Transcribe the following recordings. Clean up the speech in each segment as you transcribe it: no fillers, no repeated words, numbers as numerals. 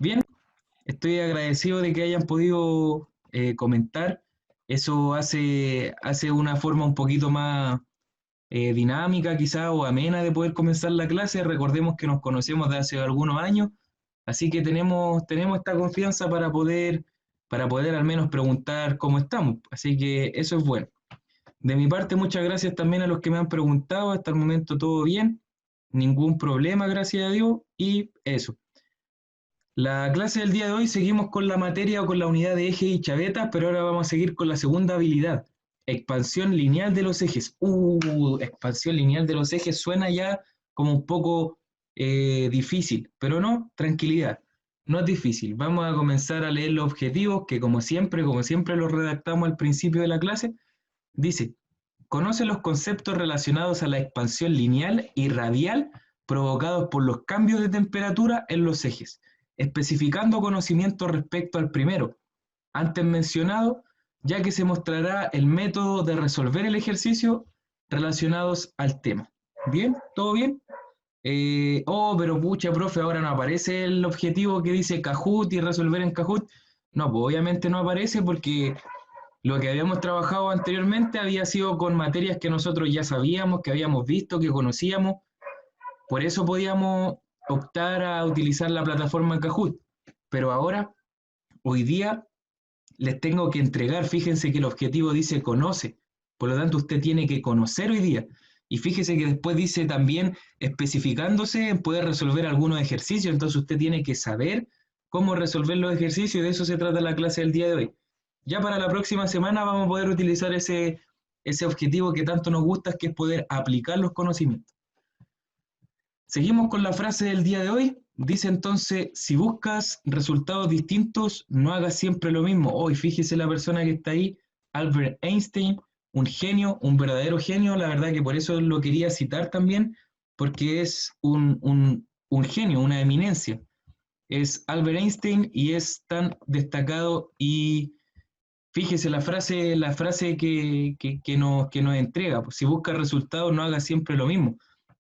Bien, estoy agradecido de que hayan podido comentar. Eso hace una forma un poquito más dinámica quizá o amena de poder comenzar la clase. Recordemos que nos conocemos de hace algunos años, así que tenemos esta confianza para poder al menos preguntar cómo estamos. Así que eso es bueno. De mi parte, muchas gracias también a los que me han preguntado. Hasta el momento todo bien, ningún problema, gracias a Dios, y eso. La clase del día de hoy seguimos con la materia o con la unidad de ejes y chavetas, pero ahora vamos a seguir con la segunda habilidad, expansión lineal de los ejes. Expansión lineal de los ejes suena ya como un poco difícil, pero no, tranquilidad, no es difícil. Vamos a comenzar a leer los objetivos que como siempre los redactamos al principio de la clase. Dice, conoce los conceptos relacionados a la expansión lineal y radial provocados por los cambios de temperatura en los ejes, especificando conocimientos respecto al primero, antes mencionado, ya que se mostrará el método de resolver el ejercicio relacionados al tema. ¿Bien? ¿Todo bien? Pero pucha, profe, ahora no aparece el objetivo que dice Kahoot y resolver en Kahoot. No, pues obviamente no aparece porque lo que habíamos trabajado anteriormente había sido con materias que nosotros ya sabíamos, que habíamos visto, que conocíamos. Por eso podíamos optar a utilizar la plataforma Kahoot. Pero ahora, hoy día, les tengo que entregar, fíjense que el objetivo dice conoce. Por lo tanto, usted tiene que conocer hoy día. Y fíjese que después dice también especificándose en poder resolver algunos ejercicios. Entonces usted tiene que saber cómo resolver los ejercicios y de eso se trata la clase del día de hoy. Ya para la próxima semana vamos a poder utilizar ese objetivo que tanto nos gusta, que es poder aplicar los conocimientos. Seguimos con la frase del día de hoy. Dice entonces, si buscas resultados distintos, no hagas siempre lo mismo. Hoy fíjese la persona que está ahí, Albert Einstein, un genio, un verdadero genio. La verdad que por eso lo quería citar también, porque es un genio, una eminencia. Es Albert Einstein y es tan destacado y fíjese la frase que nos entrega, pues, si busca resultados no haga siempre lo mismo.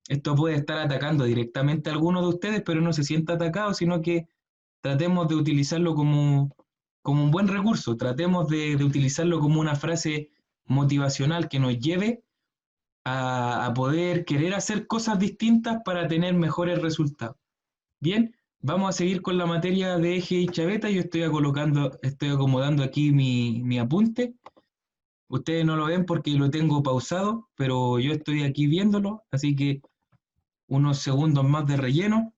Esto puede estar atacando directamente a alguno de ustedes, pero no se sienta atacado, sino que tratemos de utilizarlo como un buen recurso, tratemos de utilizarlo como una frase motivacional que nos lleve a poder querer hacer cosas distintas para tener mejores resultados. Bien, vamos a seguir con la materia de eje y chaveta. Yo estoy acomodando aquí mi apunte. Ustedes no lo ven porque lo tengo pausado, pero yo estoy aquí viéndolo, así que unos segundos más de relleno.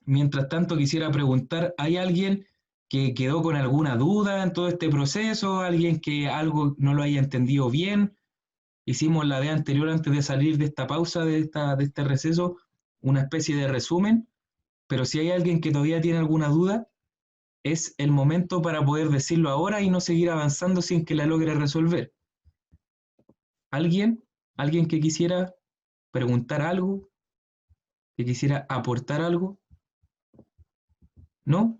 Mientras tanto, quisiera preguntar, ¿hay alguien que quedó con alguna duda en todo este proceso? ¿Alguien que algo no lo haya entendido bien? Hicimos la vez anterior, antes de salir de esta pausa, de este receso, una especie de resumen, pero si hay alguien que todavía tiene alguna duda, es el momento para poder decirlo ahora y no seguir avanzando sin que la logre resolver. ¿Alguien? ¿Alguien que quisiera preguntar algo? ¿Que quisiera aportar algo? ¿No?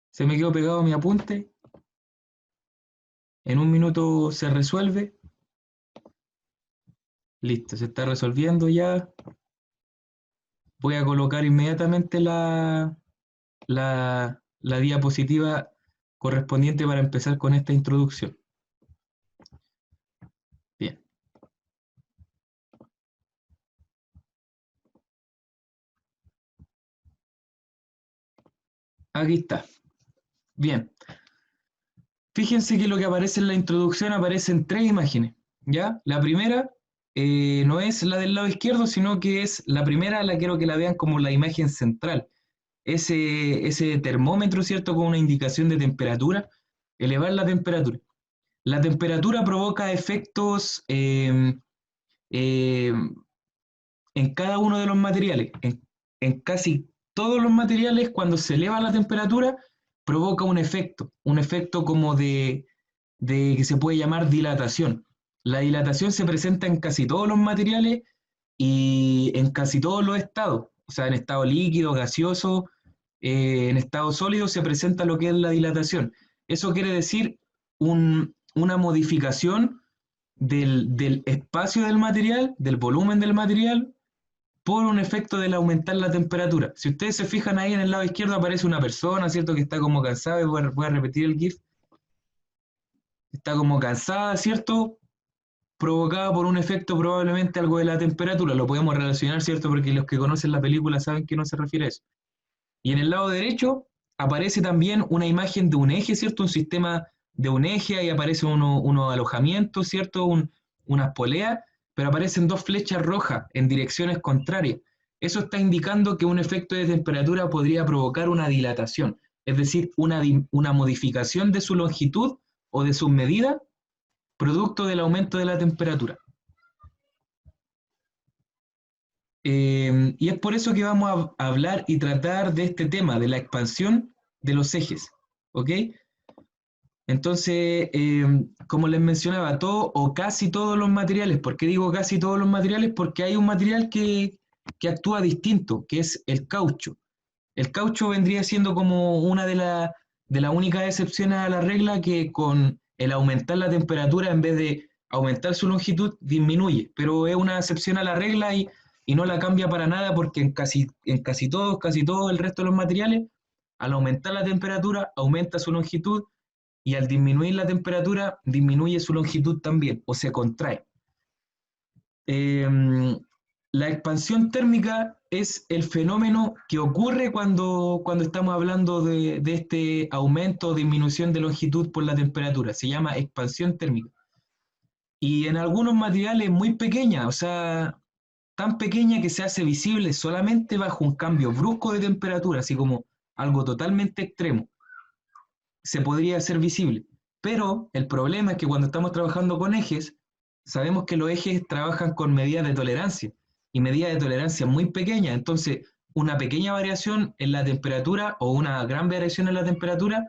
¿Se me quedó pegado mi apunte? ¿En un minuto se resuelve? Listo, se está resolviendo ya. Voy a colocar inmediatamente la diapositiva correspondiente para empezar con esta introducción. Bien. Aquí está. Bien. Fíjense que lo que aparece en la introducción aparecen tres imágenes, ¿ya? La primera no es la del lado izquierdo, sino que es la primera, la quiero que la vean como la imagen central. Ese termómetro, ¿cierto? Con una indicación de temperatura, elevar la temperatura. La temperatura provoca efectos eh, en cada uno de los materiales. En casi todos los materiales, cuando se eleva la temperatura, provoca un efecto como de que se puede llamar dilatación. La dilatación se presenta en casi todos los materiales y en casi todos los estados, o sea, en estado líquido, gaseoso, en estado sólido se presenta lo que es la dilatación. Eso quiere decir una modificación del espacio del material, del volumen del material, por un efecto del aumentar la temperatura. Si ustedes se fijan ahí en el lado izquierdo aparece una persona, ¿cierto? Que está como cansada, voy a repetir el GIF, está como cansada, ¿cierto? Provocada por un efecto probablemente algo de la temperatura, lo podemos relacionar, ¿cierto? Porque los que conocen la película saben que no se refiere a eso. Y en el lado derecho aparece también una imagen de un eje, ¿cierto? Un sistema de un eje, ahí aparece unos alojamientos, ¿cierto? Unas poleas, pero aparecen dos flechas rojas en direcciones contrarias. Eso está indicando que un efecto de temperatura podría provocar una dilatación, es decir, una modificación de su longitud o de sus medidas, producto del aumento de la temperatura. Y es por eso que vamos a hablar y tratar de este tema, de la expansión de los ejes. ¿Ok? Entonces, como les mencionaba, todo o casi todos los materiales, ¿por qué digo casi todos los materiales? Porque hay un material que actúa distinto, que es el caucho. El caucho vendría siendo como una de las únicas excepciones a la regla que con el aumentar la temperatura, en vez de aumentar su longitud, disminuye. Pero es una excepción a la regla y no la cambia para nada porque casi todo el resto de los materiales, al aumentar la temperatura, aumenta su longitud y al disminuir la temperatura, disminuye su longitud también o se contrae. Eh, la expansión térmica es el fenómeno que ocurre cuando estamos hablando de este aumento o disminución de longitud por la temperatura. Se llama expansión térmica. Y en algunos materiales muy pequeña, o sea, tan pequeña que se hace visible solamente bajo un cambio brusco de temperatura, así como algo totalmente extremo, se podría hacer visible. Pero el problema es que cuando estamos trabajando con ejes, sabemos que los ejes trabajan con medidas de tolerancia y medidas de tolerancia muy pequeñas. Entonces, una pequeña variación en la temperatura o una gran variación en la temperatura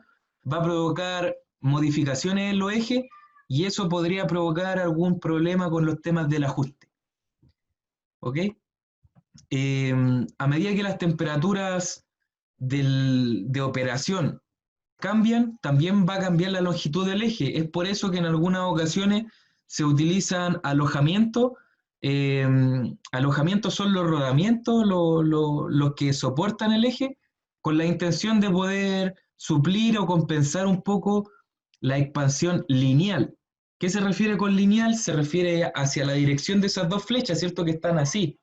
va a provocar modificaciones en los ejes y eso podría provocar algún problema con los temas del ajuste. ¿Ok? A medida que las temperaturas de operación cambian, también va a cambiar la longitud del eje. Es por eso que en algunas ocasiones se utilizan alojamientos. Eh, Alojamientos son los rodamientos, los que soportan el eje, con la intención de poder suplir o compensar un poco la expansión lineal. ¿Qué se refiere con lineal? Se refiere hacia la dirección de esas dos flechas, ¿cierto? Que están así.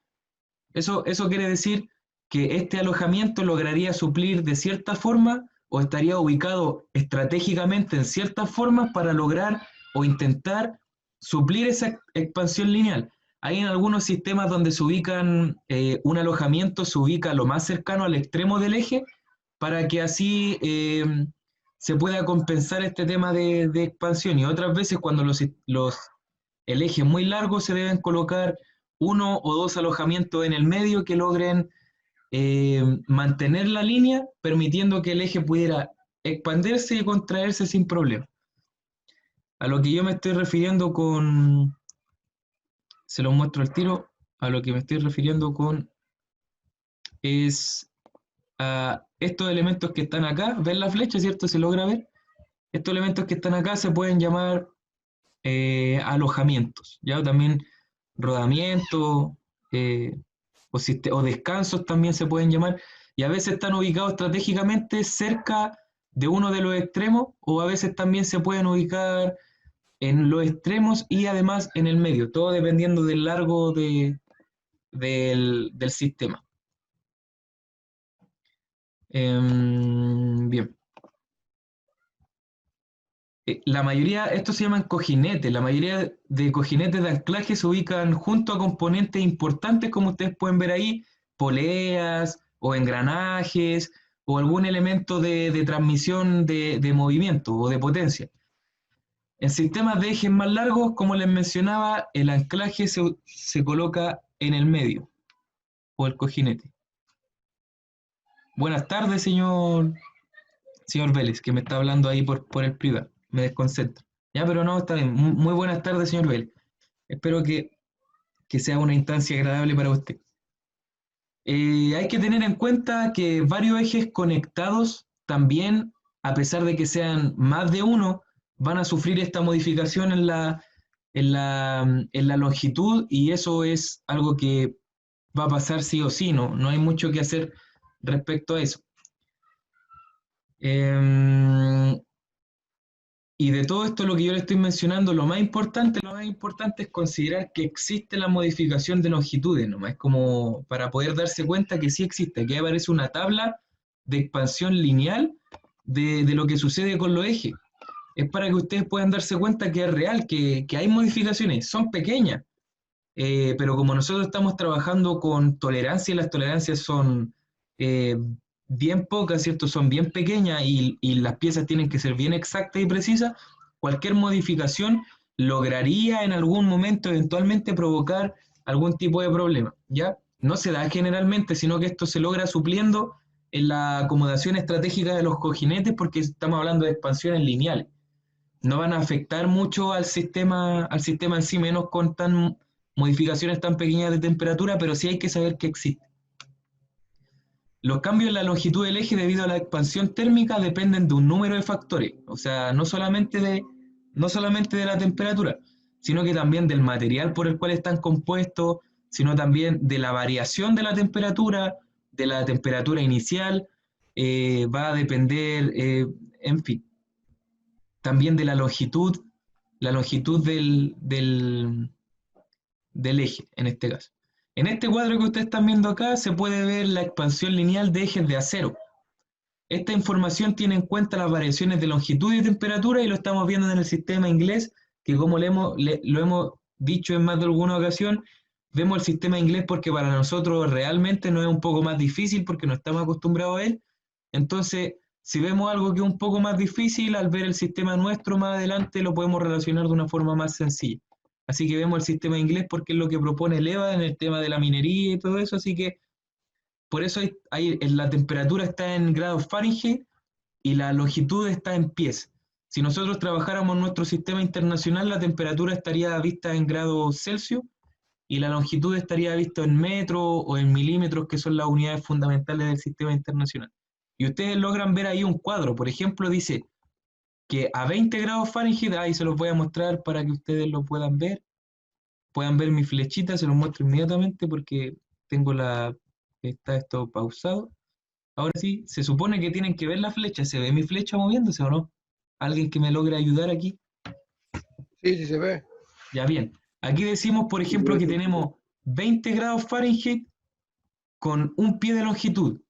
Eso quiere decir que este alojamiento lograría suplir de cierta forma o estaría ubicado estratégicamente en ciertas formas para lograr o intentar suplir esa expansión lineal. Hay en algunos sistemas donde se ubican, un alojamiento se ubica lo más cercano al extremo del eje para que así se pueda compensar este tema de expansión. Y otras veces cuando el eje es muy largo se deben colocar uno o dos alojamientos en el medio que logren mantener la línea, permitiendo que el eje pudiera expandirse y contraerse sin problema. A lo que yo me estoy refiriendo se lo muestro al tiro, a lo que me estoy refiriendo es a estos elementos que están acá, ven la flecha, ¿cierto? Se logra ver. Estos elementos que están acá se pueden llamar alojamientos, ¿ya? También rodamientos, eh, o descansos también se pueden llamar, y a veces están ubicados estratégicamente cerca de uno de los extremos, o a veces también se pueden ubicar en los extremos y además en el medio, todo dependiendo del largo del sistema. Bien. La mayoría, estos se llaman cojinetes, la mayoría de cojinetes de anclaje se ubican junto a componentes importantes, como ustedes pueden ver ahí, poleas o engranajes o algún elemento de transmisión de movimiento o de potencia. En sistemas de ejes más largos, como les mencionaba, el anclaje se coloca en el medio o el cojinete. Buenas tardes, señor Vélez, que me está hablando ahí por el privado. Me desconcentro. Ya, pero no, está bien. Muy buenas tardes, señor Vélez. Espero que sea una instancia agradable para usted. Hay que tener en cuenta que varios ejes conectados también, a pesar de que sean más de uno, van a sufrir esta modificación en la longitud y eso es algo que va a pasar sí o sí, no hay mucho que hacer respecto a eso. Y de todo esto, lo que yo le estoy mencionando, lo más importante es considerar que existe la modificación de longitudes, nomás es como para poder darse cuenta que sí existe. Aquí aparece una tabla de expansión lineal de lo que sucede con los ejes. Es para que ustedes puedan darse cuenta que es real, que hay modificaciones, son pequeñas, pero como nosotros estamos trabajando con tolerancia y las tolerancias son eh, bien pocas, ¿cierto? Son bien pequeñas y las piezas tienen que ser bien exactas y precisas, cualquier modificación lograría en algún momento eventualmente provocar algún tipo de problema, ¿ya? No se da generalmente, sino que esto se logra supliendo en la acomodación estratégica de los cojinetes porque estamos hablando de expansiones lineales. No van a afectar mucho al sistema en sí, menos con modificaciones tan pequeñas de temperatura, pero sí hay que saber que existen. Los cambios en la longitud del eje debido a la expansión térmica dependen de un número de factores, o sea, no solamente de la temperatura, sino que también del material por el cual están compuestos, sino también de la variación de la temperatura inicial, va a depender, en fin, también de la longitud del eje, en este caso. En este cuadro que ustedes están viendo acá se puede ver la expansión lineal de ejes de acero. Esta información tiene en cuenta las variaciones de longitud y temperatura y lo estamos viendo en el sistema inglés, que como lo hemos dicho en más de alguna ocasión, vemos el sistema inglés porque para nosotros realmente no es un poco más difícil porque no estamos acostumbrados a él. Entonces, si vemos algo que es un poco más difícil, al ver el sistema nuestro más adelante lo podemos relacionar de una forma más sencilla. Así que vemos el sistema inglés porque es lo que propone el EVA en el tema de la minería y todo eso, así que por eso la temperatura está en grados Fahrenheit y la longitud está en pies. Si nosotros trabajáramos en nuestro sistema internacional, la temperatura estaría vista en grados Celsius y la longitud estaría vista en metros o en milímetros, que son las unidades fundamentales del sistema internacional. Y ustedes logran ver ahí un cuadro, por ejemplo, dice que a 20 grados Fahrenheit, ahí se los voy a mostrar para que ustedes lo puedan ver mi flechita, se los muestro inmediatamente porque está esto pausado. Ahora sí, se supone que tienen que ver la flecha. ¿Se ve mi flecha moviéndose o no? ¿Alguien que me logre ayudar aquí? Sí, sí se ve. Ya bien. Aquí decimos, por ejemplo, que tenemos 20 grados Fahrenheit con un pie de longitud.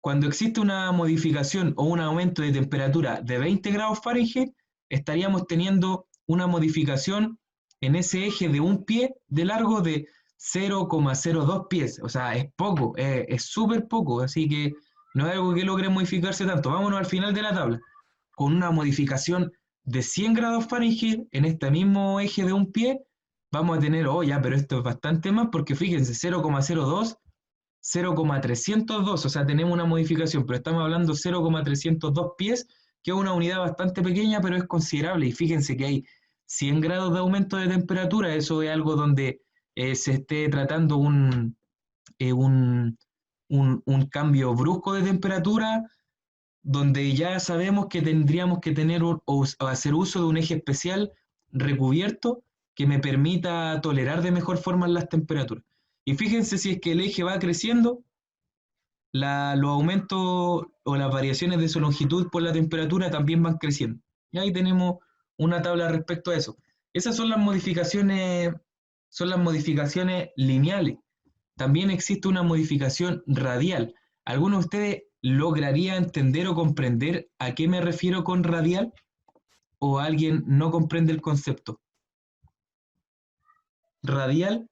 Cuando existe una modificación o un aumento de temperatura de 20 grados Fahrenheit, estaríamos teniendo una modificación en ese eje de un pie de largo de 0,02 pies. O sea, es poco, es súper poco, así que no es algo que logre modificarse tanto. Vámonos al final de la tabla. Con una modificación de 100 grados Fahrenheit en este mismo eje de un pie, vamos a tener, oh ya, pero esto es bastante más porque fíjense, 0,02 0,302, o sea, tenemos una modificación, pero estamos hablando 0,302 pies, que es una unidad bastante pequeña, pero es considerable. Y fíjense que hay 100 grados de aumento de temperatura, eso es algo donde se esté tratando eh, un, un cambio brusco de temperatura, donde ya sabemos que tendríamos que tener o hacer uso de un eje especial recubierto que me permita tolerar de mejor forma las temperaturas. Y fíjense si es que el eje va creciendo, los aumentos o las variaciones de su longitud por la temperatura también van creciendo. Y ahí tenemos una tabla respecto a eso. Esas son las modificaciones lineales. También existe una modificación radial. ¿Alguno de ustedes lograría entender o comprender a qué me refiero con radial? ¿O alguien no comprende el concepto? Radial.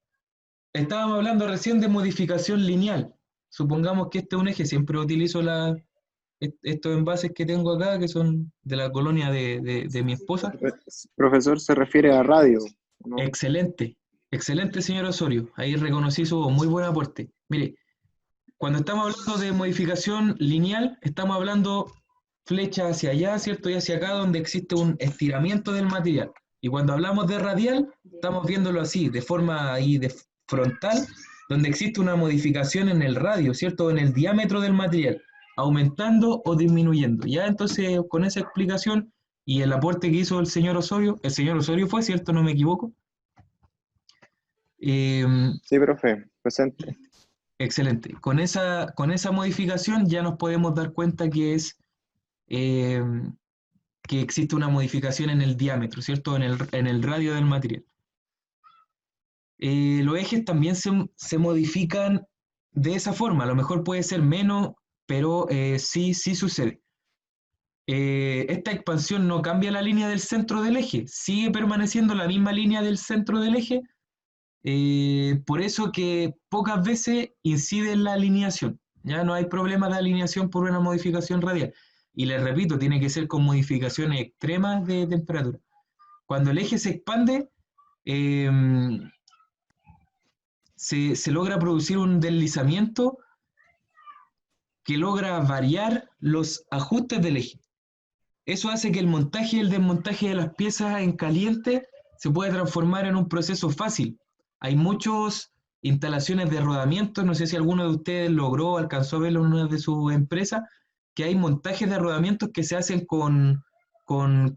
Estábamos hablando recién de modificación lineal. Supongamos que este es un eje, siempre utilizo estos envases que tengo acá, que son de la colonia de mi esposa. Profesor, se refiere a radio, ¿no? Excelente, excelente, señor Osorio. Ahí reconocí su muy buen aporte. Mire, cuando estamos hablando de modificación lineal, estamos hablando flecha hacia allá, ¿cierto? Y hacia acá, donde existe un estiramiento del material. Y cuando hablamos de radial, estamos viéndolo así, de forma ahí de frontal, donde existe una modificación en el radio, ¿cierto? En el diámetro del material, aumentando o disminuyendo. Ya entonces, con esa explicación y el aporte que hizo el señor Osorio fue, ¿cierto? No me equivoco. Eh, Sí, profe, presente. excelente. Con esa modificación ya nos podemos dar cuenta eh, que existe una modificación en el diámetro, ¿cierto? En el radio del material. Los ejes también se modifican de esa forma. A lo mejor puede ser menos, pero sí sucede. Esta expansión no cambia la línea del centro del eje, sigue permaneciendo la misma línea del centro del eje, por eso que pocas veces incide en la alineación. Ya no hay problema de alineación por una modificación radial. Y les repito, tiene que ser con modificaciones extremas de temperatura. Cuando el eje se expande, eh, se logra producir un deslizamiento que logra variar los ajustes del eje. Eso hace que el montaje y el desmontaje de las piezas en caliente se pueda transformar en un proceso fácil. Hay muchas instalaciones de rodamiento, no sé si alguno de ustedes alcanzó a verlo en una de sus empresas, que hay montajes de rodamientos que se hacen con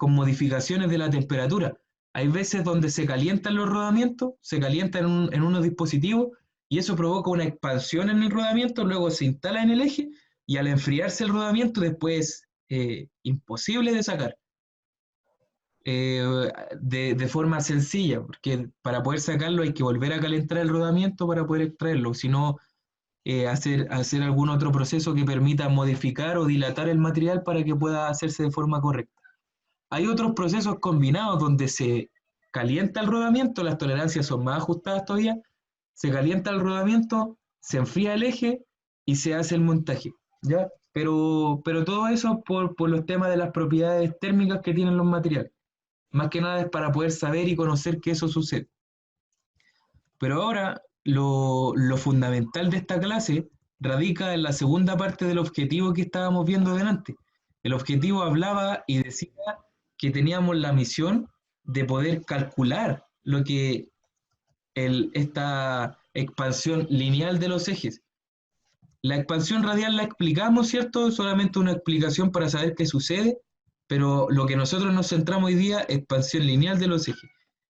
modificaciones de la temperatura. Hay veces donde se calientan los rodamientos, se calientan en unos dispositivos y eso provoca una expansión en el rodamiento, luego se instala en el eje y al enfriarse el rodamiento después imposible de sacar de forma sencilla, porque para poder sacarlo hay que volver a calentar el rodamiento para poder extraerlo, sino hacer algún otro proceso que permita modificar o dilatar el material para que pueda hacerse de forma correcta. Hay otros procesos combinados donde se calienta el rodamiento, las tolerancias son más ajustadas todavía, se calienta el rodamiento, se enfría el eje y se hace el montaje, ¿ya? Pero todo eso por los temas de las propiedades térmicas que tienen los materiales. Más que nada es para poder saber y conocer que eso sucede. Pero ahora lo fundamental de esta clase radica en la segunda parte del objetivo que estábamos viendo delante. El objetivo hablaba y decía que teníamos la misión de poder calcular lo que esta expansión lineal de los ejes. La expansión radial la explicamos, ¿cierto? Solamente una explicación para saber qué sucede, pero lo que nosotros nos centramos hoy día es expansión lineal de los ejes.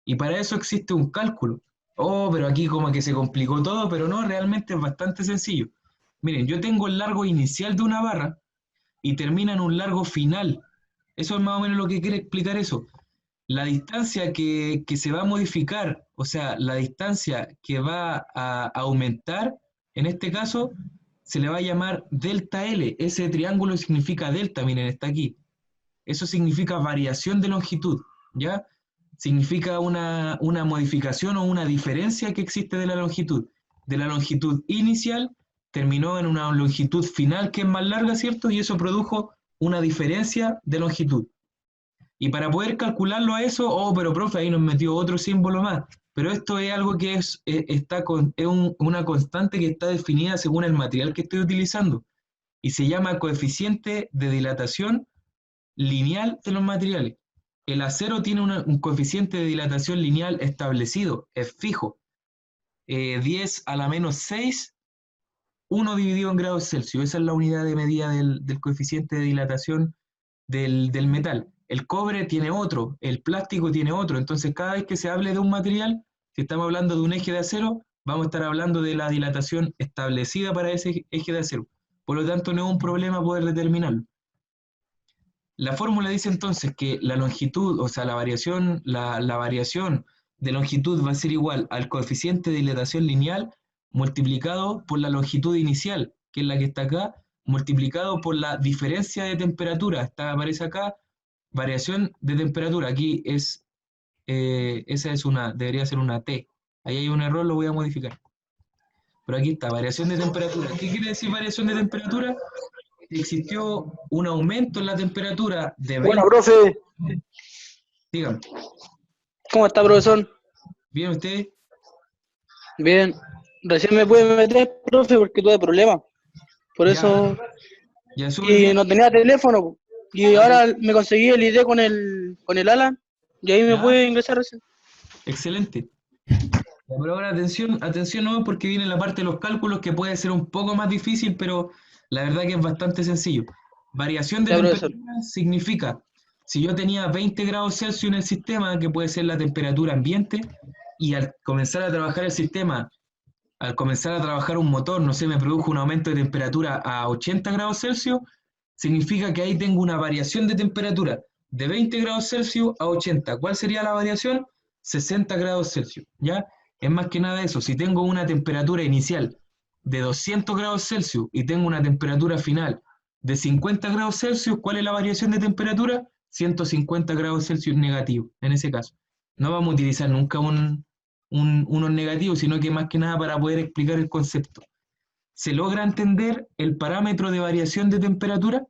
Y para eso existe un cálculo. Oh, pero aquí como que se complicó todo, pero no, realmente es bastante sencillo. Miren, yo tengo el largo inicial de una barra y termina en un largo final. Eso es más o menos lo que quiere explicar eso. La distancia que se va a modificar, o sea, la distancia que va a aumentar, en este caso, se le va a llamar delta L. Ese triángulo significa delta, miren, está aquí. Eso significa variación de longitud, ¿ya? Significa una modificación o una diferencia que existe de la longitud. De la longitud inicial terminó en una longitud final que es más larga, ¿cierto? Y eso produjo una diferencia de longitud. Y para poder calcularlo a eso, oh, pero profe, ahí nos metió otro símbolo más. Pero esto es algo que una constante que está definida según el material que estoy utilizando. Y se llama coeficiente de dilatación lineal de los materiales. El acero tiene un coeficiente de dilatación lineal establecido, es fijo. 10 a la menos 6, 1 dividido en grados Celsius. Esa es la unidad de medida del coeficiente de dilatación del metal. El cobre tiene otro, el plástico tiene otro. Entonces, cada vez que se hable de un material, si estamos hablando de un eje de acero, vamos a estar hablando de la dilatación establecida para ese eje de acero. Por lo tanto, no es un problema poder determinarlo. La fórmula dice entonces que la longitud, o sea, la variación de longitud va a ser igual al coeficiente de dilatación lineal multiplicado por la longitud inicial, que es la que está acá, multiplicado por la diferencia de temperatura. Aparece acá, variación de temperatura. Aquí debería ser una T. Ahí hay un error, lo voy a modificar. Pero aquí está, variación de temperatura. ¿Qué quiere decir variación de temperatura? Existió un aumento en la temperatura de Bueno, 20. profe, Dígame, ¿cómo está, profesor? ¿bien usted? Bien. Recién me pude meter, profe, porque tuve problemas. Por Ya, eso. ya súper Y bien. no tenía teléfono. Y ahora me conseguí el ID con el Alan. Y ahí me Ya, pude ingresar recién. excelente. Pero ahora atención no, porque viene la parte de los cálculos que puede ser un poco más difícil, pero la verdad que es bastante sencillo. Variación de Ya, profesor. temperatura significa, si yo tenía 20 grados Celsius en el sistema, que puede ser la temperatura ambiente, y al comenzar a trabajar el sistema al comenzar a trabajar un motor, no sé, me produjo un aumento de temperatura a 80 grados Celsius, significa que ahí tengo una variación de temperatura de 20 grados Celsius a 80. ¿Cuál sería la variación? 60 grados Celsius, ¿ya? Es más que nada eso. Si tengo una temperatura inicial de 200 grados Celsius y tengo una temperatura final de 50 grados Celsius, ¿cuál es la variación de temperatura? 150 grados Celsius negativo, en ese caso. No vamos a utilizar nunca unos negativos, sino que más que nada para poder explicar el concepto. ¿Se logra entender el parámetro de variación de temperatura?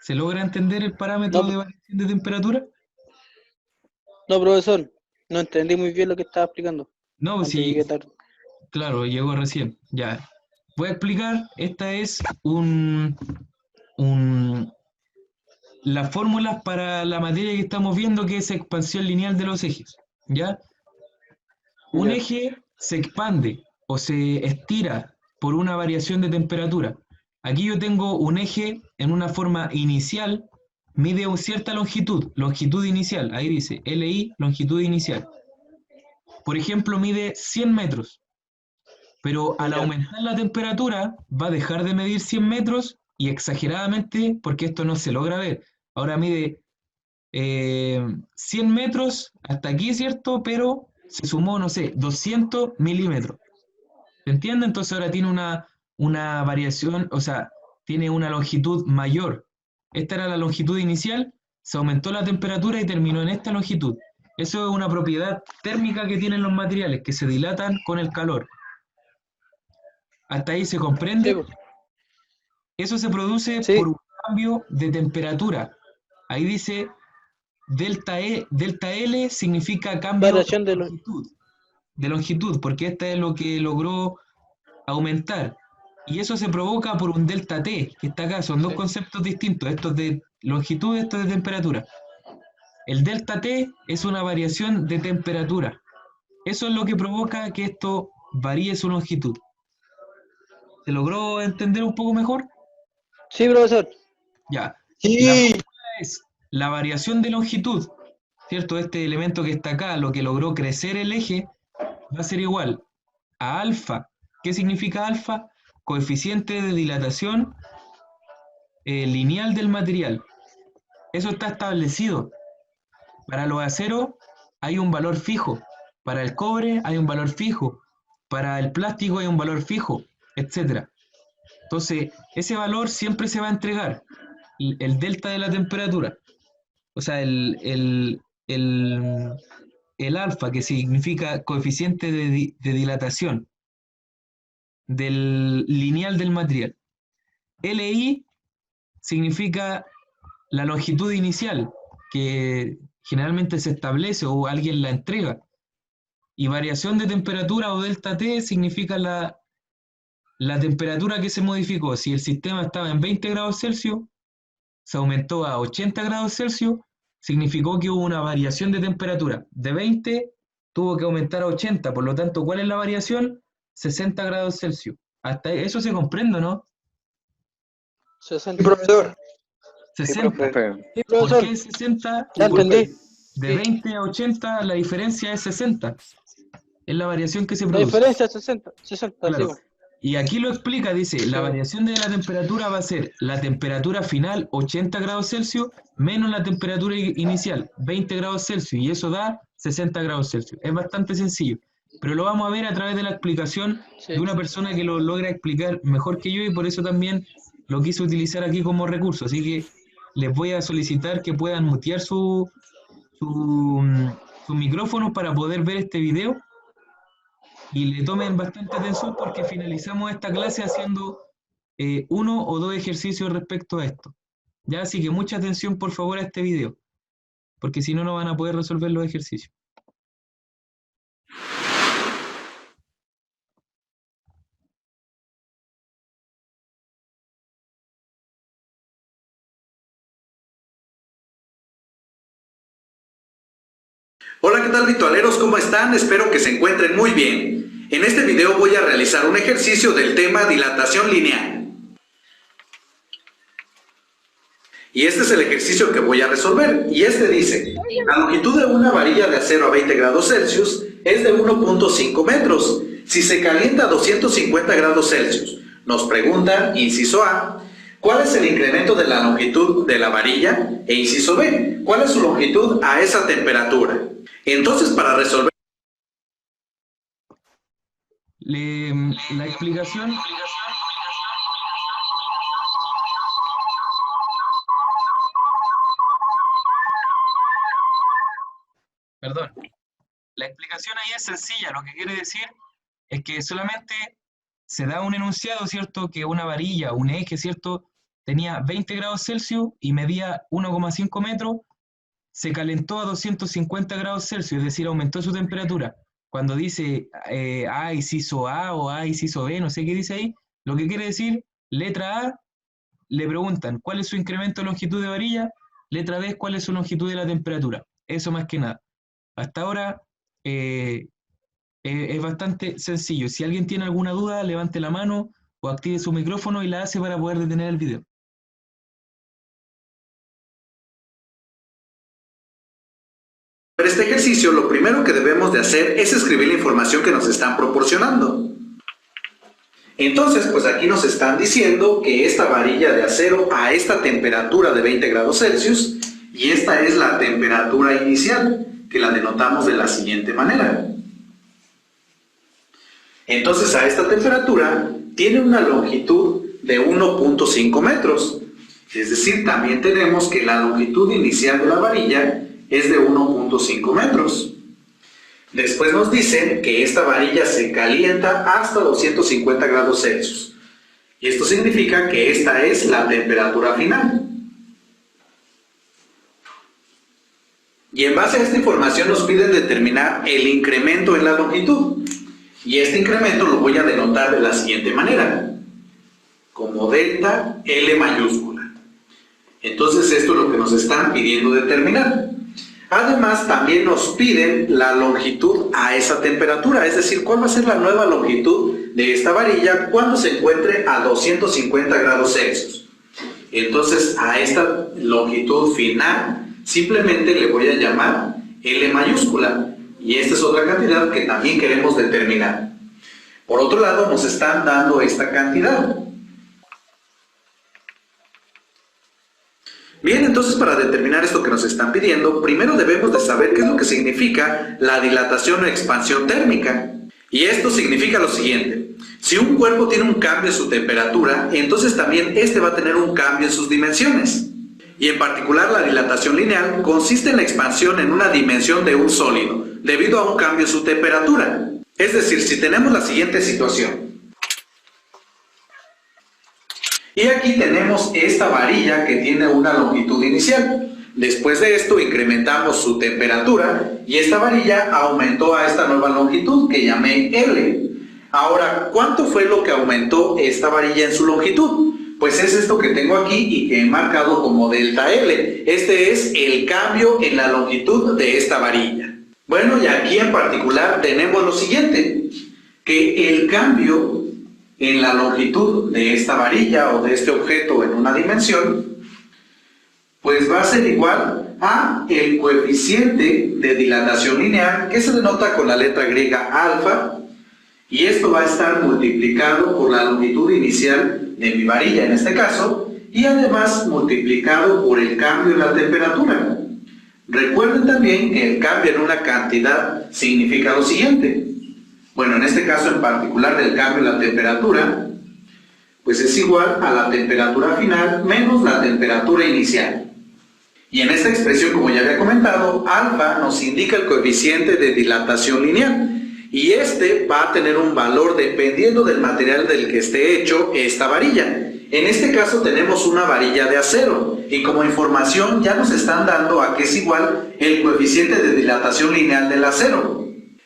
¿Se logra entender el parámetro No, de variación de temperatura? no, profesor, no entendí muy bien lo que estaba explicando. No, Antes sí, llegué tarde. claro, llegó recién. Ya. Voy a explicar, esta es las fórmulas para la materia que estamos viendo, que es expansión lineal de los ejes. ¿Ya? Un Ya. eje se expande o se estira por una variación de temperatura. Aquí yo tengo un eje en una forma inicial, mide una cierta longitud inicial, ahí dice LI, longitud inicial. Por ejemplo, mide 100 metros, pero al Ya. aumentar la temperatura va a dejar de medir 100 metros y exageradamente, porque esto no se logra ver, ahora mide 100 metros hasta aquí, ¿cierto? Pero se sumó, no sé, 200 milímetros. ¿Se entiende? Entonces ahora tiene una variación, o sea, tiene una longitud mayor. Esta era la longitud inicial, se aumentó la temperatura y terminó en esta longitud. Eso es una propiedad térmica que tienen los materiales, que se dilatan con el calor. ¿Hasta ahí se Sí, comprende? pues. Eso se produce Sí, por un cambio de temperatura. Ahí dice delta E, delta L significa cambio variación de los... de longitud, porque esta es lo que logró aumentar. Y eso se provoca por un delta T, que está acá, son dos Sí. conceptos distintos, esto es de longitud, esto es de temperatura. El delta T es una variación de temperatura. Eso es lo que provoca que esto varíe su longitud. ¿Se logró entender un poco mejor? Sí, profesor. Ya. La Sí. fórmula es la variación de longitud, ¿cierto? Este elemento que está acá, lo que logró crecer el eje, va a ser igual a alfa. ¿Qué significa alfa? Coeficiente de dilatación lineal del material. Eso está establecido. Para los aceros hay un valor fijo. Para el cobre hay un valor fijo. Para el plástico hay un valor fijo, etc. Entonces, ese valor siempre se va a entregar. El delta de la temperatura. O sea, el alfa, que significa coeficiente de dilatación del lineal del material. LI significa la longitud inicial, que generalmente se establece o alguien la entrega. Y variación de temperatura o delta T significa la temperatura que se modificó. Si el sistema estaba en 20 grados Celsius, se aumentó a 80 grados Celsius, significó que hubo una variación de temperatura. De 20 tuvo que aumentar a 80, por lo tanto, ¿cuál es la variación? 60 grados Celsius. Hasta eso se comprende, ¿no? 60. Sí, profesor. 60. Sí, ¿Por profesor. qué 60? Ya Porque entendí. de 20 a 80 la diferencia es 60. Es la variación que se La produce. diferencia es 60. 60, sí, Claro. pues. Y aquí lo explica, dice, la Sí. variación de la temperatura va a ser la temperatura final 80 grados Celsius menos la temperatura inicial 20 grados Celsius y eso da 60 grados Celsius. Es bastante sencillo, pero lo vamos a ver a través de la explicación Sí. de una persona que lo logra explicar mejor que yo y por eso también lo quise utilizar aquí como recurso. Así que les voy a solicitar que puedan mutear su micrófono para poder ver este video y le tomen bastante atención porque finalizamos esta clase haciendo uno o dos ejercicios respecto a esto. Ya, así que mucha atención por favor a este video, porque si no, no van a poder resolver los ejercicios. Hola, ¿qué tal virtualeros? ¿Cómo están? Espero que se encuentren muy bien. En este video voy a realizar un ejercicio del tema dilatación lineal. Y este es el ejercicio que voy a resolver. Y este dice, la longitud de una varilla de acero a 20 grados Celsius es de 1.5 metros. Si se calienta a 250 grados Celsius, nos pregunta, inciso A, ¿cuál es el incremento de la longitud de la varilla? E inciso B, ¿cuál es su longitud a esa temperatura? Entonces, para resolver la explicación... Perdón. La explicación ahí es sencilla. Lo que quiere decir es que solamente se da un enunciado, ¿cierto? Que una varilla, un eje, ¿cierto? Tenía 20 grados Celsius y medía 1,5 metros. Se calentó a 250 grados Celsius, es decir, aumentó su temperatura. Cuando dice A inciso A o A inciso B, no sé qué dice ahí, lo que quiere decir, letra A, le preguntan cuál es su incremento de longitud de varilla, letra B, cuál es su longitud de la temperatura. Eso más que nada. Hasta ahora es bastante sencillo. Si alguien tiene alguna duda, levante la mano o active su micrófono y la hace para poder detener el video. este ejercicio, lo primero que debemos de hacer es escribir la información que nos están proporcionando. Entonces, pues aquí nos están diciendo que esta varilla de acero a esta temperatura de 20 grados Celsius, y esta es la temperatura inicial, que la denotamos de la siguiente manera. Entonces, a esta temperatura tiene una longitud de 1.5 metros. Es decir, también tenemos que la longitud inicial de la varilla es de 1.5 metros. Después nos dicen que esta varilla se calienta hasta 250 grados Celsius. Y esto significa que esta es la temperatura final. Y en base a esta información nos piden determinar el incremento en la longitud. Y este incremento lo voy a denotar de la siguiente manera, como delta L mayúscula. Entonces esto es lo que nos están pidiendo determinar. Además también nos piden la longitud a esa temperatura, es decir, cuál va a ser la nueva longitud de esta varilla cuando se encuentre a 250 grados Celsius. Entonces a esta longitud final simplemente le voy a llamar L mayúscula, y esta es otra cantidad que también queremos determinar. Por otro lado, nos están dando esta cantidad. Bien, entonces para determinar esto que nos están pidiendo, primero debemos de saber qué es lo que significa la dilatación o expansión térmica. Y esto significa lo siguiente: si un cuerpo tiene un cambio en su temperatura, entonces también este va a tener un cambio en sus dimensiones. Y en particular la dilatación lineal consiste en la expansión en una dimensión de un sólido, debido a un cambio en su temperatura. Es decir, si tenemos la siguiente situación. Y aquí tenemos esta varilla que tiene una longitud inicial. Después de esto incrementamos su temperatura y esta varilla aumentó a esta nueva longitud que llamé L. Ahora, ¿cuánto fue lo que aumentó esta varilla en su longitud? Pues es esto que tengo aquí y que he marcado como delta L. Este es el cambio en la longitud de esta varilla. Bueno, y aquí en particular tenemos lo siguiente, que el cambio en la longitud de esta varilla o de este objeto en una dimensión, pues va a ser igual a el coeficiente de dilatación lineal, que se denota con la letra griega alfa, y esto va a estar multiplicado por la longitud inicial de mi varilla en este caso, y además multiplicado por el cambio en la temperatura. Recuerden también que el cambio en una cantidad significa lo siguiente. Bueno, en este caso en particular del cambio en la temperatura, pues es igual a la temperatura final menos la temperatura inicial. Y en esta expresión, como ya había comentado, alfa nos indica el coeficiente de dilatación lineal. Y este va a tener un valor dependiendo del material del que esté hecho esta varilla. En este caso tenemos una varilla de acero. Y como información ya nos están dando a que es igual el coeficiente de dilatación lineal del acero.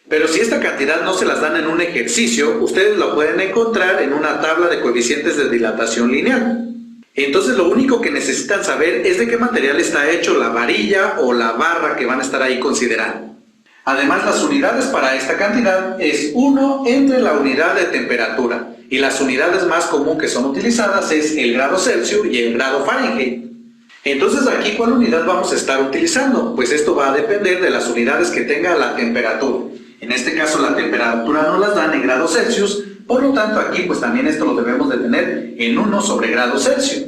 Pero si esta cantidad no se las dan en un ejercicio, ustedes lo pueden encontrar en una tabla de coeficientes de dilatación lineal. Entonces lo único que necesitan saber es de qué material está hecho la varilla o la barra que van a estar ahí considerando. Además, las unidades para esta cantidad es 1 entre la unidad de temperatura. Y las unidades más comunes que son utilizadas es el grado Celsius y el grado Fahrenheit. Entonces aquí, ¿cuál unidad vamos a estar utilizando? Pues esto va a depender de las unidades que tenga la temperatura. En este caso la temperatura nos las dan en grados Celsius, por lo tanto aquí pues también esto lo debemos de tener en 1 sobre grado Celsius.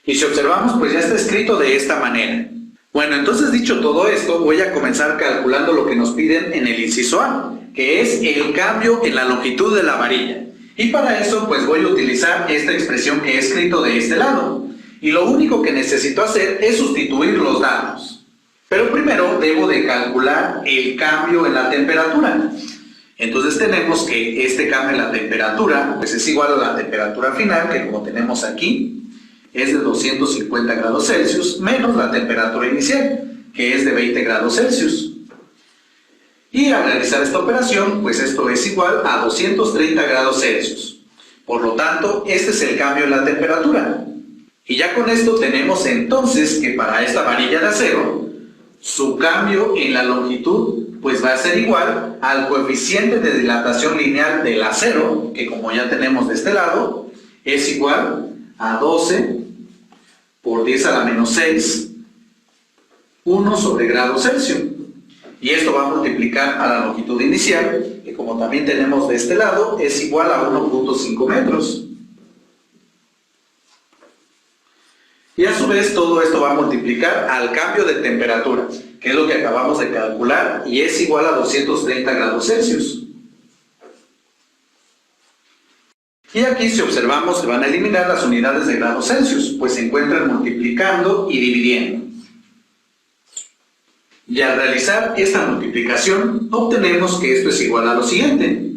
Y si observamos pues ya está escrito de esta manera. Bueno, entonces dicho todo esto, voy a comenzar calculando lo que nos piden en el inciso A, que es el cambio en la longitud de la varilla. Y para eso pues voy a utilizar esta expresión que he escrito de este lado. Y lo único que necesito hacer es sustituir los datos. Pero primero debo de calcular el cambio en la temperatura. Entonces tenemos que este cambio en la temperatura pues es igual a la temperatura final, que como tenemos aquí, es de 250 grados Celsius, menos la temperatura inicial, que es de 20 grados Celsius. Y al realizar esta operación, pues esto es igual a 230 grados Celsius. Por lo tanto, este es el cambio en la temperatura. Y ya con esto tenemos entonces que para esta varilla de acero, su cambio en la longitud pues va a ser igual al coeficiente de dilatación lineal del acero, que como ya tenemos de este lado, es igual a 12 por 10 a la menos 6, 1 sobre grado Celsius. Y esto va a multiplicar a la longitud inicial, que como también tenemos de este lado, es igual a 1.5 metros. Y a su vez todo esto va a multiplicar al cambio de temperatura, que es lo que acabamos de calcular, y es igual a 230 grados Celsius. Y aquí si observamos se van a eliminar las unidades de grados Celsius, pues se encuentran multiplicando y dividiendo. Y al realizar esta multiplicación obtenemos que esto es igual a lo siguiente: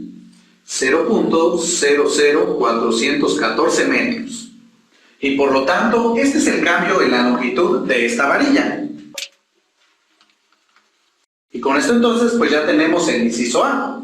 0.00414 metros. Y por lo tanto, este es el cambio en la longitud de esta varilla. Y con esto entonces, pues ya tenemos el inciso A.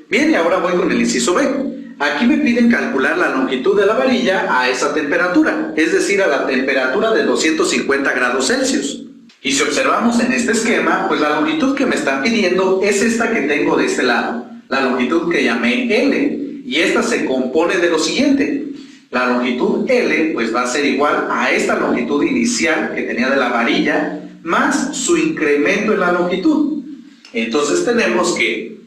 Bien, y ahora voy con el inciso B. Aquí me piden calcular la longitud de la varilla a esa temperatura, es decir, a la temperatura de 250 grados Celsius. Y si observamos en este esquema, pues la longitud que me están pidiendo es esta que tengo de este lado, la longitud que llamé L. Y esta se compone de lo siguiente: la longitud L pues va a ser igual a esta longitud inicial que tenía de la varilla más su incremento en la longitud. Entonces tenemos que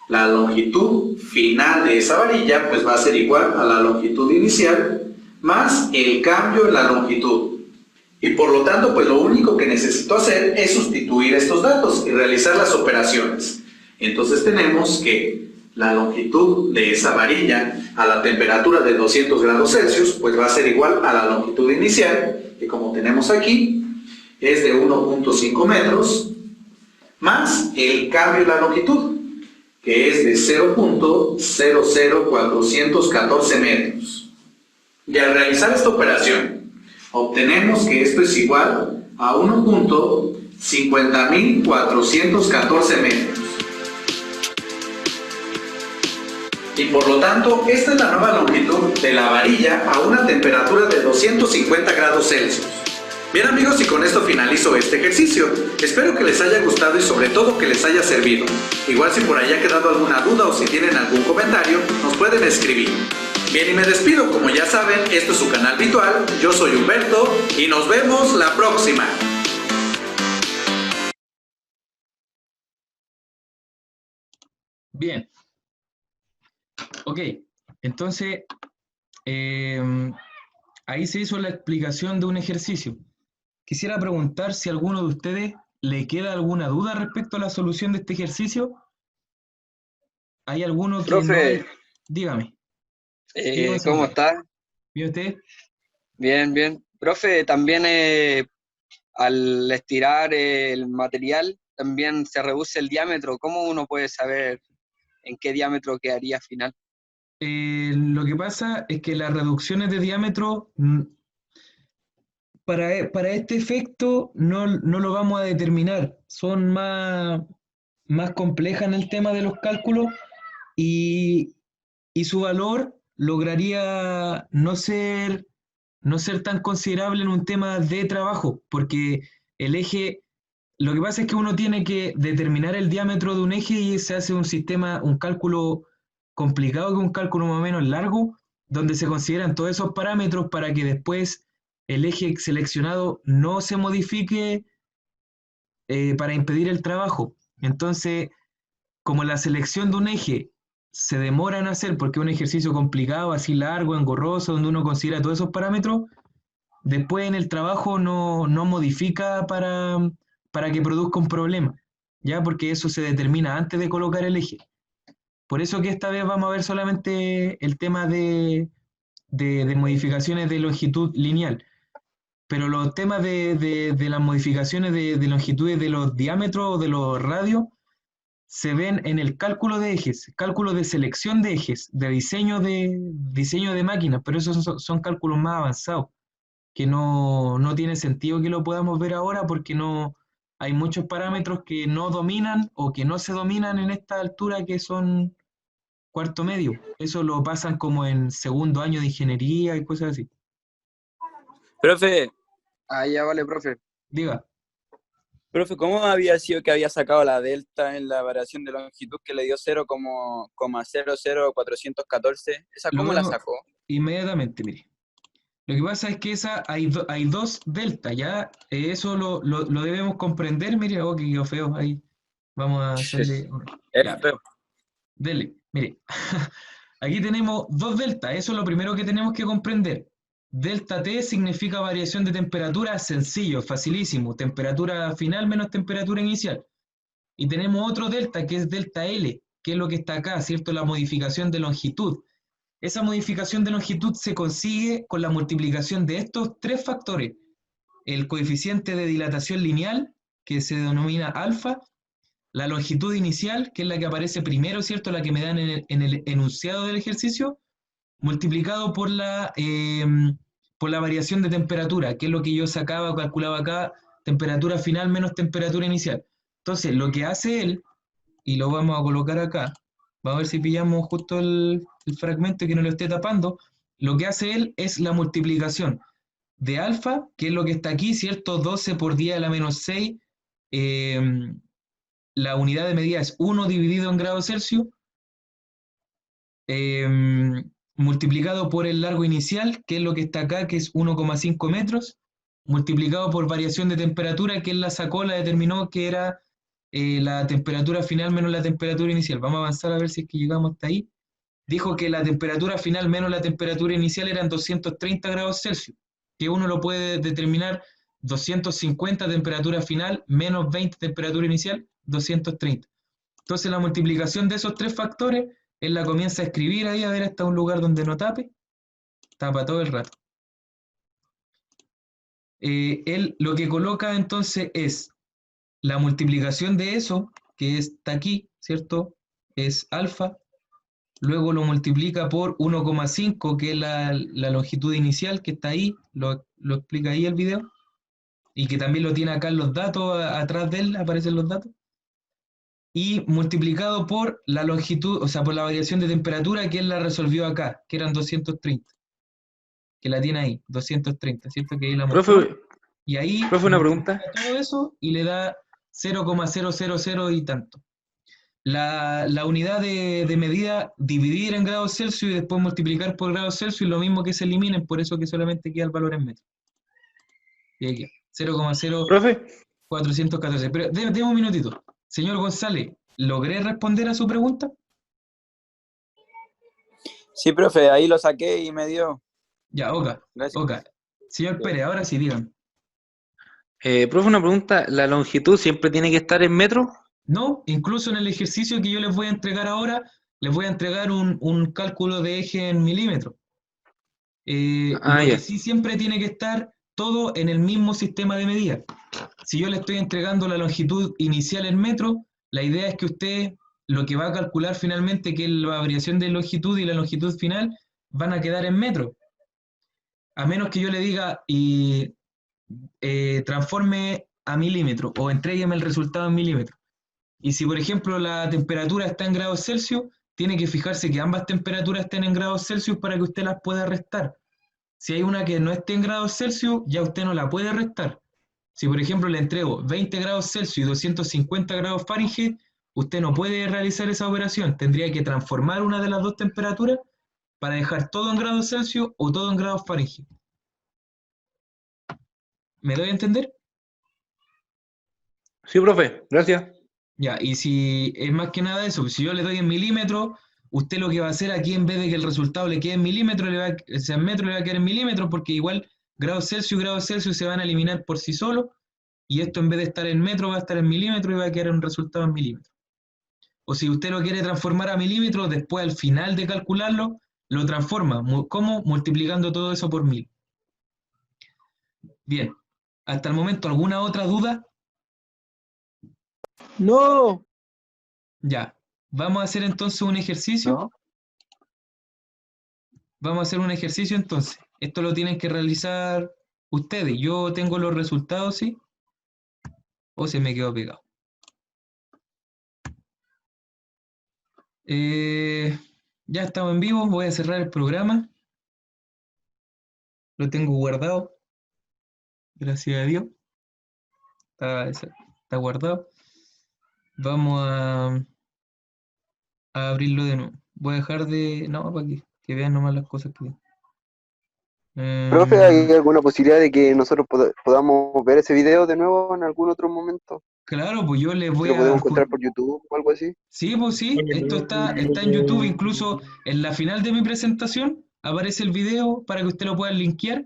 la longitud final de esa varilla pues va a ser igual a la longitud inicial más el cambio en la longitud. Y por lo tanto pues lo único que necesito hacer es sustituir estos datos y realizar las operaciones. Entonces tenemos que la longitud de esa varilla a la temperatura de 200 grados Celsius pues va a ser igual a la longitud inicial, que como tenemos aquí es de 1.5 metros, más el cambio en la longitud, que es de 0.00414 metros. Y al realizar esta operación obtenemos que esto es igual a 1.50414 metros. Y por lo tanto, esta es la nueva longitud de la varilla a una temperatura de 250 grados Celsius. Bien amigos, y con esto finalizo este ejercicio. Espero que les haya gustado y sobre todo que les haya servido. Igual si por ahí ha quedado alguna duda o si tienen algún comentario, nos pueden escribir. Bien, y me despido. Como ya saben, esto es su canal virtual. Yo soy Humberto y nos vemos la próxima. Bien. Ok, entonces ahí se hizo la explicación de un ejercicio. Quisiera preguntar si a alguno de ustedes le queda alguna duda respecto a la solución de este ejercicio. ¿Hay alguno que Profe, no? Dígame. ¿cómo está? ¿Bien usted? Bien, bien. Profe, también al estirar el material, también se reduce el diámetro. ¿Cómo uno puede saber en qué diámetro quedaría final? Lo que pasa es que las reducciones de diámetro, para este efecto no lo vamos a determinar. Son más complejas en el tema de los cálculos y su valor lograría no ser tan considerable en un tema de trabajo, porque el eje, lo que pasa es que uno tiene que determinar el diámetro de un eje y se hace un cálculo complicado, que un cálculo más o menos largo, donde se consideran todos esos parámetros para que después el eje seleccionado no se modifique para impedir el trabajo. Entonces, como la selección de un eje se demora en hacer porque es un ejercicio complicado, así largo, engorroso, donde uno considera todos esos parámetros, después en el trabajo no modifica para que produzca un problema, ¿ya? Porque eso se determina antes de colocar el eje. Por eso que esta vez vamos a ver solamente el tema de modificaciones de longitud lineal. Pero los temas de las modificaciones de longitudes de los diámetros o de los radios se ven en el cálculo de ejes, cálculo de selección de ejes, de diseño de máquinas, pero esos son cálculos más avanzados, que no tiene sentido que lo podamos ver ahora porque no hay muchos parámetros que no dominan o que no se dominan en esta altura que son cuarto medio. Eso lo pasan como en segundo año de ingeniería y cosas así. Profe, Ya vale, profe. Diga. profe, ¿cómo había sido que había sacado la delta en la variación de longitud que le dio 0,00414? ¿Esa Lo cómo la vemos sacó? inmediatamente, mire. Lo que pasa es que hay dos delta, ¿ya? Eso lo debemos comprender. Mire, oh, que quedó feo ahí. Vamos a hacerle... Ya, Feo. dele, mire. Aquí tenemos dos delta, eso es lo primero que tenemos que comprender. Delta T significa variación de temperatura, sencillo, facilísimo. Temperatura final menos temperatura inicial. Y tenemos otro delta que es delta L, que es lo que está acá, ¿cierto? La modificación de longitud. Esa modificación de longitud se consigue con la multiplicación de estos tres factores. El coeficiente de dilatación lineal, que se denomina alfa, la longitud inicial, que es la que aparece primero, ¿cierto? La que me dan en el enunciado del ejercicio, multiplicado por la variación de temperatura, que es lo que yo sacaba, calculaba acá, temperatura final menos temperatura inicial. Entonces, lo que hace él, y lo vamos a colocar acá, vamos a ver si pillamos justo el fragmento que no lo esté tapando, lo que hace él es la multiplicación de alfa, que es lo que está aquí, ¿cierto? 12 por 10 a la menos 6, la unidad de medida es 1 dividido en grados Celsius, multiplicado por el largo inicial, que es lo que está acá, que es 1,5 metros, multiplicado por variación de temperatura, que él la sacó, la determinó que era la temperatura final menos la temperatura inicial. Vamos a avanzar a ver si es que llegamos hasta ahí. Dijo que la temperatura final menos la temperatura inicial eran 230 grados Celsius, que uno lo puede determinar 250 temperatura final menos 20 temperatura inicial, 230. Entonces la multiplicación de esos tres factores, él la comienza a escribir ahí, a ver hasta un lugar donde no tape, tapa todo el rato. Él lo que coloca entonces es la multiplicación de eso, que está aquí, ¿cierto? Es alfa, luego lo multiplica por 1,5, que es la longitud inicial que está ahí, lo explica ahí el video, y que también lo tiene acá en los datos, atrás de él aparecen los datos, y multiplicado por la longitud, o sea, por la variación de temperatura que él la resolvió acá, que eran 230, que la tiene ahí, 230, ¿cierto? Que ahí la mostró. Profe, Y ahí profe, una pregunta. todo eso y le da 0,000 y tanto. La unidad de medida, dividir en grados Celsius y después multiplicar por grados Celsius, lo mismo que se eliminen, por eso que solamente queda el valor en metros. Y aquí, 0,0414. Profe, Pero déme un minutito. Señor González, ¿logré responder a su pregunta? Sí, profe, ahí lo saqué y me dio. Ya, Oka. Gracias. Oka. Señor Pérez, ahora sí, digan. profe, una pregunta. ¿La longitud siempre tiene que estar en metros? No, incluso en el ejercicio que yo les voy a entregar ahora, les voy a entregar un cálculo de eje en milímetros. Lo que Ya. sí siempre tiene que estar todo en el mismo sistema de medida. Si yo le estoy entregando la longitud inicial en metros, la idea es que usted lo que va a calcular finalmente, que es la variación de longitud y la longitud final, van a quedar en metros. A menos que yo le diga y transforme a milímetros o entrégueme el resultado en milímetros. Y si, por ejemplo, la temperatura está en grados Celsius, tiene que fijarse que ambas temperaturas estén en grados Celsius para que usted las pueda restar. Si hay una que no esté en grados Celsius, ya usted no la puede restar. Si, por ejemplo, le entrego 20 grados Celsius y 250 grados Fahrenheit, usted no puede realizar esa operación. Tendría que transformar una de las dos temperaturas para dejar todo en grados Celsius o todo en grados Fahrenheit. ¿Me doy a entender? Sí, profe, gracias. Ya, y si es más que nada eso, si yo le doy en milímetros, usted lo que va a hacer aquí, en vez de que el resultado le quede en milímetros, o sea, en metros, le va a quedar en milímetros, porque igual grados Celsius se van a eliminar por sí solos, y esto en vez de estar en metros va a estar en milímetros y va a quedar un resultado en milímetros. O si usted lo quiere transformar a milímetros, después al final de calcularlo, lo transforma. ¿Cómo? Multiplicando todo eso por 1000. Bien. Hasta el momento, ¿alguna otra duda? No. Ya. Vamos a hacer entonces un ejercicio. No. Vamos a hacer un ejercicio entonces. Esto lo tienen que realizar ustedes. Yo tengo los resultados, ¿sí? O se me quedó pegado. Ya estamos en vivo. Voy a cerrar el programa. Lo tengo guardado. Gracias a Dios. Está guardado. Vamos a abrirlo de nuevo. Voy a dejar de... No, para que vean nomás las cosas que... Profe, ¿hay alguna posibilidad de que nosotros podamos ver ese video de nuevo en algún otro momento? Claro, pues yo les Si voy lo a... podemos encontrar por YouTube o algo así. Sí, pues sí, esto está en YouTube, incluso en la final de mi presentación aparece el video para que usted lo pueda linkear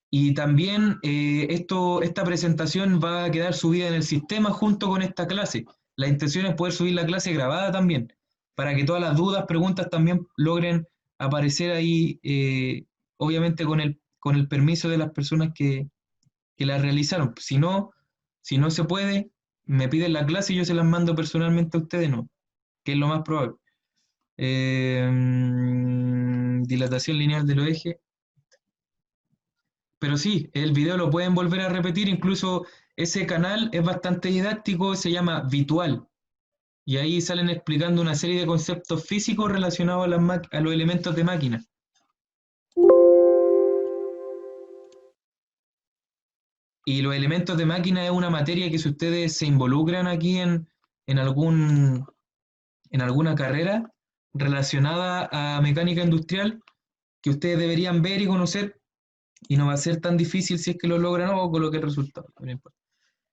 y también esta presentación va a quedar subida en el sistema junto con esta clase. La intención es poder subir la clase grabada también, para que todas las dudas, preguntas también logren aparecer ahí, obviamente con el permiso de las personas que la realizaron. Si no se puede, me piden la clase y yo se las mando personalmente a ustedes, no, que es lo más probable. Dilatación lineal de los ejes. Pero sí, el video lo pueden volver a repetir, incluso ese canal es bastante didáctico, se llama Vitual. Y ahí salen explicando una serie de conceptos físicos relacionados a los elementos de máquina. Y los elementos de máquina es una materia que si ustedes se involucran aquí en alguna carrera relacionada a mecánica industrial, que ustedes deberían ver y conocer, y no va a ser tan difícil si es que lo logran o coloque el resultado. No importa.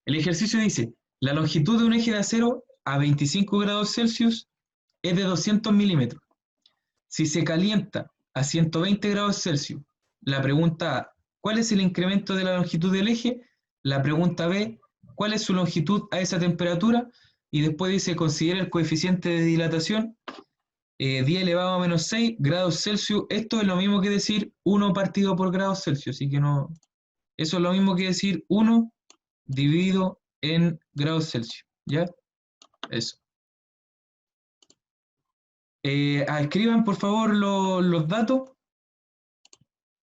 El ejercicio dice, la longitud de un eje de acero a 25 grados Celsius es de 200 milímetros. Si se calienta a 120 grados Celsius, la pregunta A, ¿cuál es el incremento de la longitud del eje? La pregunta B, ¿cuál es su longitud a esa temperatura? Y después dice, considera el coeficiente de dilatación, 10 elevado a menos 6 grados Celsius. Esto es lo mismo que decir 1 partido por grados Celsius, así que no... Eso es lo mismo que decir 1 dividido en grados Celsius, ¿ya? Eso. Escriban por favor los datos.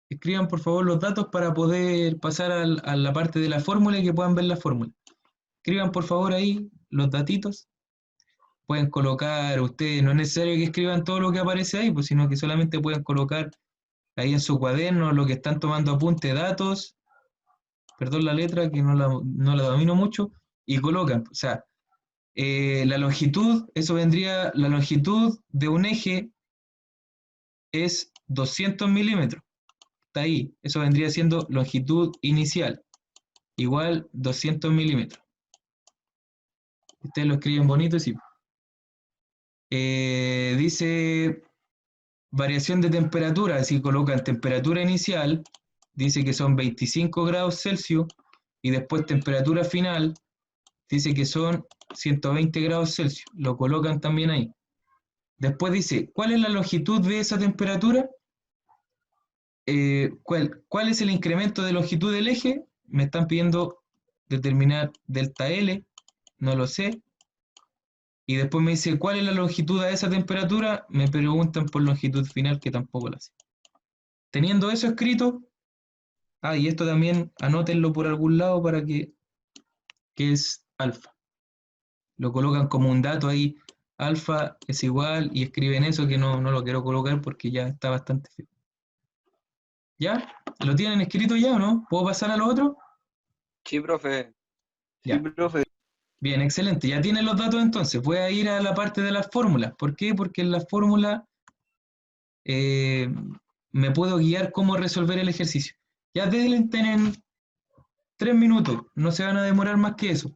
Escriban por favor los datos para poder pasar a la parte de la fórmula y que puedan ver la fórmula. Escriban por favor ahí los datitos. Pueden colocar ustedes, no es necesario que escriban todo lo que aparece ahí, pues, sino que solamente pueden colocar ahí en su cuaderno lo que están tomando apunte, datos, perdón la letra que no la domino mucho, y colocan, o sea, la longitud, eso vendría, la longitud de un eje es 200 milímetros. Está ahí, eso vendría siendo longitud inicial, igual 200 milímetros. Ustedes lo escriben bonito, sí. Dice variación de temperatura, si colocan temperatura inicial, dice que son 25 grados Celsius, y después temperatura final, dice que son 120 grados Celsius, lo colocan también ahí. Después dice, ¿cuál es la longitud de esa temperatura? ¿Cuál es el incremento de longitud del eje? Me están pidiendo determinar delta L, no lo sé. Y después me dice, ¿cuál es la longitud a esa temperatura? Me preguntan por longitud final, que tampoco la sé. Teniendo eso escrito, y esto también anótenlo por algún lado para que es alfa. Lo colocan como un dato ahí, alfa es igual, y escriben eso que no lo quiero colocar porque ya está bastante feo. ¿Ya? ¿Lo tienen escrito ya o no? ¿Puedo pasar a lo otro? Sí, profe. Ya. Sí, profe. Bien, excelente. Ya tienen los datos entonces. Voy a ir a la parte de las fórmulas. ¿Por qué? Porque en la fórmula me puedo guiar cómo resolver el ejercicio. Ya tienen 3 minutos, no se van a demorar más que eso.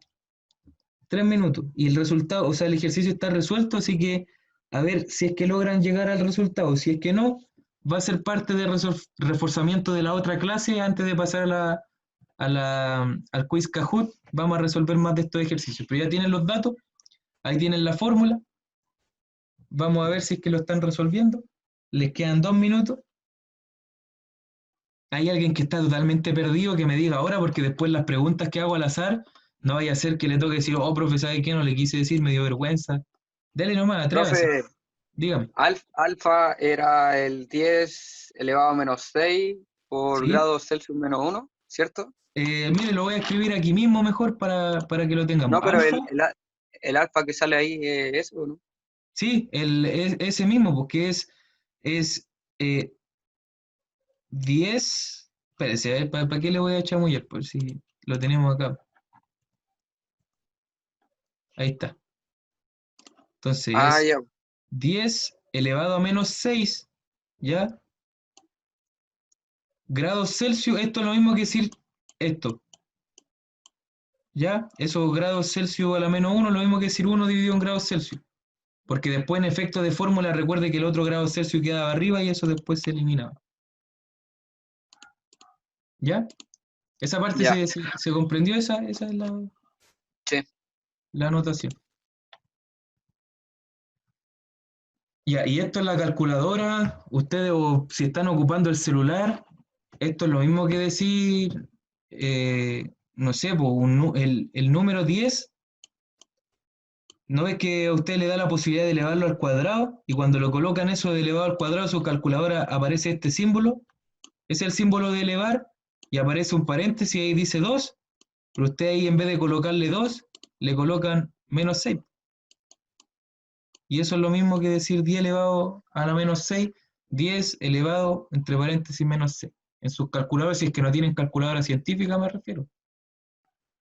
3 minutos. Y el resultado, o sea, el ejercicio está resuelto, así que a ver si es que logran llegar al resultado. Si es que no, va a ser parte del reforzamiento de la otra clase antes de pasar al quiz Kahoot. Vamos a resolver más de estos ejercicios. Pero ya tienen los datos, ahí tienen la fórmula. Vamos a ver si es que lo están resolviendo. Les quedan 2 minutos. Hay alguien que está totalmente perdido que me diga ahora, porque después las preguntas que hago al azar, no vaya a ser que le toque decir, oh, profe, ¿sabe qué? No le quise decir, me dio vergüenza. Dale nomás, atrévase. Profe, Dígame. alfa era el 10 elevado a menos 6 por ¿Sí? grados Celsius menos 1, ¿cierto? Mire, lo voy a escribir aquí mismo mejor para que lo tengamos. No, pero Alfa, el alfa que sale ahí es eso, ¿no? sí, ese mismo, porque es 10. Espérese, a ver, ¿para qué le voy a chamullar? Por si lo tenemos acá. Ahí está. Entonces Ah, es ya. 10 elevado a menos 6, ¿ya? Grados Celsius, esto es lo mismo que decir esto, ¿ya? Esos grados Celsius a la menos 1 es lo mismo que decir 1 dividido en grados Celsius. Porque después en efecto de fórmula recuerde que el otro grado Celsius quedaba arriba y eso después se eliminaba. ¿Ya? Esa parte Ya, se comprendió, esa es sí. la anotación. Ya, y esto es la calculadora. Ustedes, o si están ocupando el celular, esto es lo mismo que decir, no sé, pues, el número 10, ¿no es que a usted le da la posibilidad de elevarlo al cuadrado? Y cuando lo colocan eso de elevado al cuadrado, su calculadora aparece este símbolo. Es el símbolo de elevar y aparece un paréntesis y ahí dice 2, pero usted ahí en vez de colocarle 2, le colocan menos 6. Y eso es lo mismo que decir 10 elevado a la menos 6, 10 elevado entre paréntesis menos 6. En sus calculadores, si es que no tienen calculadora científica, me refiero.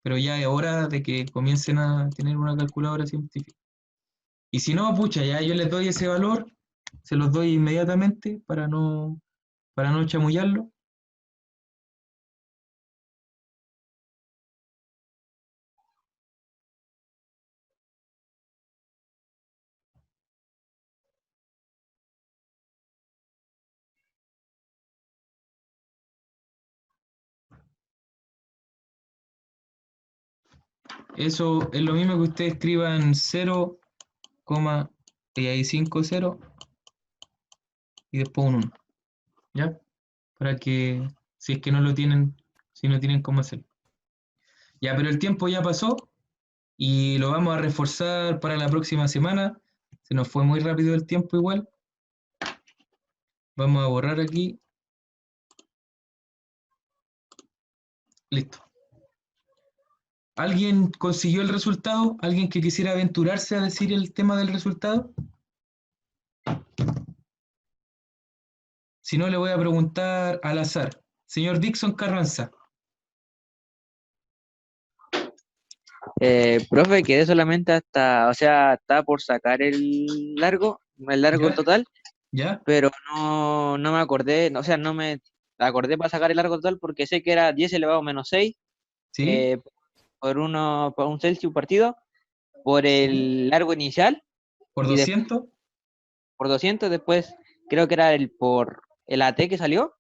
Pero ya es hora de que comiencen a tener una calculadora científica. Y si no, pucha, ya yo les doy ese valor, se los doy inmediatamente para no chamullarlo. Eso es lo mismo que ustedes escriban 0, y ahí 5, 0 y después un 1. ¿Ya? Para que, si es que no lo tienen, si no tienen cómo hacerlo. Ya, pero el tiempo ya pasó y lo vamos a reforzar para la próxima semana. Se nos fue muy rápido el tiempo igual. Vamos a borrar aquí. Listo. ¿Alguien consiguió el resultado? ¿Alguien que quisiera aventurarse a decir el tema del resultado? Si no, le voy a preguntar al azar. Señor Dixon Carranza. Profe, quedé solamente hasta, o sea, está por sacar el largo ¿Ya? total, ¿Ya? pero no me acordé, o sea, no me acordé para sacar el largo total porque sé que era 10 elevado a menos 6 ¿Sí? por un Celsius partido, por ¿Sí? el largo inicial ¿Por y después 200? por 200, después creo que era por el AT que salió.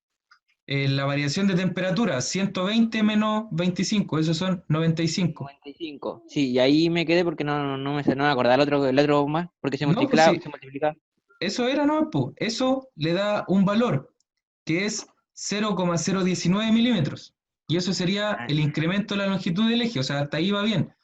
La variación de temperatura, 120 menos 25, esos son 95. 95. Sí, y ahí me quedé porque no me acordaba el otro más, porque se No, pues multiplica, sí, se multiplica. eso era, ¿no? Pues eso le da un valor que es 0,019 milímetros. Y eso sería Ah, el incremento de la longitud del eje, o sea, hasta ahí va bien.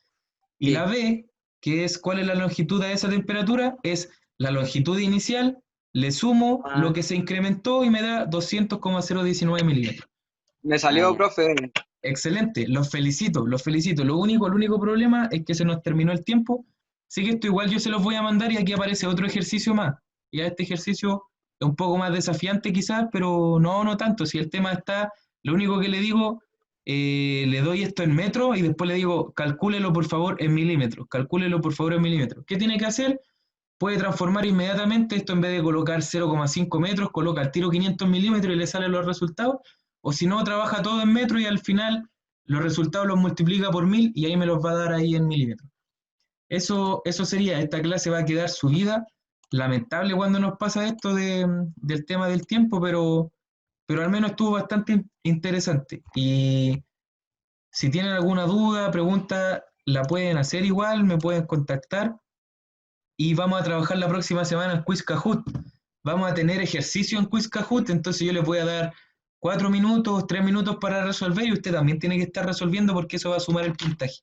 Y la sí. B, que es cuál es la longitud a esa temperatura, es la longitud inicial, le sumo lo Ah, que se incrementó y me da 200,019 milímetros. Me ah, salió, ya. profe. Excelente, los felicito, los felicito. El único problema es que se nos terminó el tiempo. Así que esto igual yo se los voy a mandar y aquí aparece otro ejercicio más. Ya este ejercicio es un poco más desafiante quizás, pero no tanto. Si el tema está, lo único que le digo, le doy esto en metros y después le digo, calcúlelo por favor en milímetros, calcúlelo por favor en milímetros. ¿Qué tiene que hacer? Puede transformar inmediatamente esto en vez de colocar 0,5 metros, coloca al tiro 500 milímetros y le salen los resultados. O si no, trabaja todo en metros y al final los resultados los multiplica por 1000 y ahí me los va a dar ahí en milímetros. Eso sería, esta clase va a quedar subida. Lamentable cuando nos pasa esto del tema del tiempo, pero al menos estuvo bastante interesante. Y si tienen alguna duda, pregunta, la pueden hacer igual, me pueden contactar. Y vamos a trabajar la próxima semana en Quiz Kahoot. Vamos a tener ejercicio en Quiz Kahoot, entonces yo les voy a dar 4 minutos, 3 minutos para resolver y usted también tiene que estar resolviendo porque eso va a sumar el puntaje.